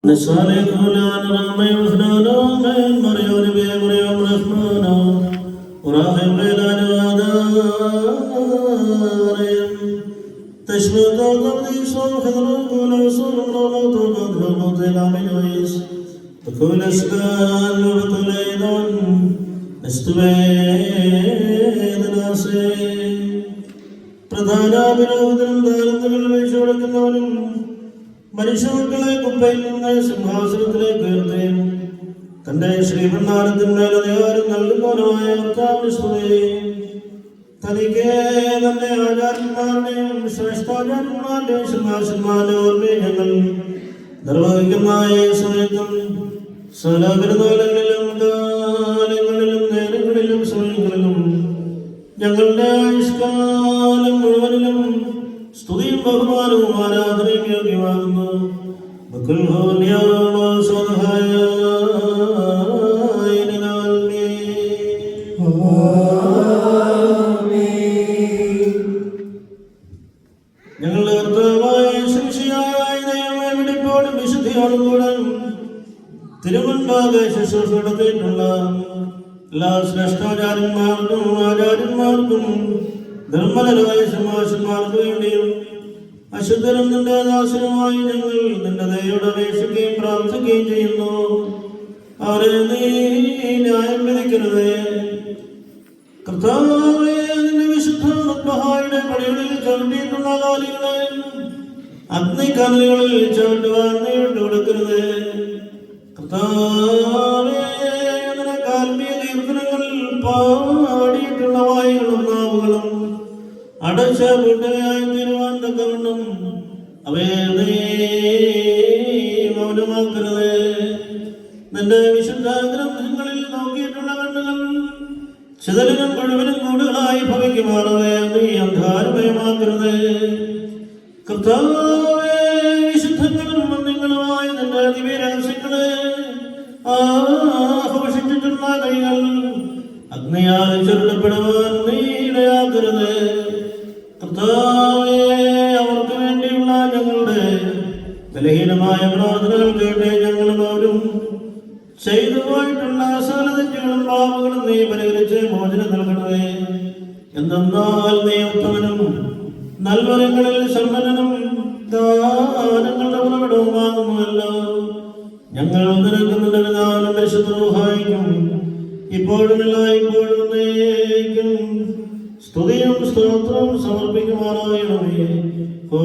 نسألك فلان رحمة وفلان من مريم بمريم رحمنا ورحم بلان ودارين تشمت قبضي صوف الرجل وصول الرمض وقدر المطل من ويس وكل اسكال وكل ايضا استويد ناسي പ്രധാന വിരോധം ദാരിദ്ര്യങ്ങൾ വീഴ്ച മനുഷ്യർക്കളെ കുപ്പയിൽ നിന്ന് സിംഹാസനത്തിലേക്ക് ഉയർത്തുകയും തന്റെ ശ്രീഭണ്ഡാരത്തിന്മേൽ അധികാരം നൽകുന്നവനുമായ തനിക്ക് തന്റെ ആചാര്യന്മാരുടെയും ശ്രേഷ്ഠാചാര്യന്മാരുടെയും സിംഹാസന്മാരുടെ ഓർമ്മയെ ഞങ്ങൾ നിർവഹിക്കുന്ന ഈ സമയത്തും സകല പെരുന്നാളുകളിലും കാലങ്ങളിലും നേരങ്ങളിലും സമയങ്ങളിലും ഞങ്ങളുടെ ആയുഷ്കാലം മുഴുവനിലും സ്തുതിയും ബഹുമാനവും ആരാധനയും യോഗ്യമാകുന്നു. ഞങ്ങളുടെ കർത്താവായ ശിക്ഷയായ ദൈവമേ, വെടിപ്പോടും വിശുദ്ധിയോടും കൂടെ തിരുമുൻപാകെ ശുശ്രൂഷ നടത്തിയിട്ടുള്ള എല്ലാ ശ്രേഷ്ഠാചാര്യന്മാർക്കും ആചാര്യന്മാർക്കും നിർമ്മലരായ സമാശന്മാർക്ക് വേണ്ടിയും അശുദ്ധരും നിന്റെ ദാസനുമായി ഞങ്ങൾ നിന്റെ ദയയോട് അപേക്ഷിക്കുകയും പ്രാർത്ഥിക്കുകയും ചെയ്യുന്നു. അവരെ നീ ന്യായം വിധിക്കരുതേ. കർത്താവേ, നിന്റെ വിശുദ്ധ മദ്ബഹായുടെ പടികളിൽ ചവിട്ടിയിട്ടുള്ള കാലികളെ അഗ്നിക്കനലുകളിൽ ചവിട്ടുവാൻ നീ വിട്ടുകൊടുക്കരുതേ. കർത്താവേ, നിനക്ക് ആത്മീയ കീർത്തനങ്ങളിൽ പാടിയിട്ടുള്ള വായുകളും നാവുകളും അടച്ച കൂട്ടവയായി തീരുവാൻ തക്കവണ്ണം അവയെ നീ മൗനമാക്കരുതേ. നിന്റെ വിശുദ്ധ ഗ്രന്ഥങ്ങളിൽ നോക്കിയിട്ടുള്ള കണ്ണുകൾ ചിതലിനും മുഴുവനും കൂടുതലായി ഭവിക്കുമാറവേ നീ അന്ധാരമയമാക്കരുതേ. കർത്താവേ, വിശുദ്ധങ്ങളും മന്ദിങ്ങളുമായ നിന്റെ ദിവ്യരഹസ്യങ്ങളെ ആഘോഷിച്ചിട്ടുള്ള കൈകൾ അഗ്നിയാൽ ചുരുളപ്പെടുവാൻ നീ ഇടയാക്കരുതേ. കർത്താവേ, അവർക്ക് വേണ്ടിയുള്ള ഞങ്ങളുടെ ബലഹീനമായ പ്രാർത്ഥനകൾ കേട്ട് ഞങ്ങളും അവരും ചെയ്തു പോയിട്ടുള്ള സകല തെറ്റുകളും പാപങ്ങളും നീ പരിഹരിച്ച് മോചനം നൽകണമേ. എന്തെന്നാൽ നീ ഉത്തമനും നൽവരങ്ങളിൽ സമ്പന്നനും ദാനങ്ങളുടെ ഉറവിടവുമാകുന്നുവല്ലോ. ഞങ്ങൾ നിനക്ക് നിന്റെ പിതാവിനും പരിശുദ്ധ റൂഹായിക്കും ഇപ്പോഴും എല്ലായ്പ്പോഴും നീക്കും സ്തുതിയും സ്തോത്രവും സമർപ്പിക്കുമാറാകണമേ. ഓ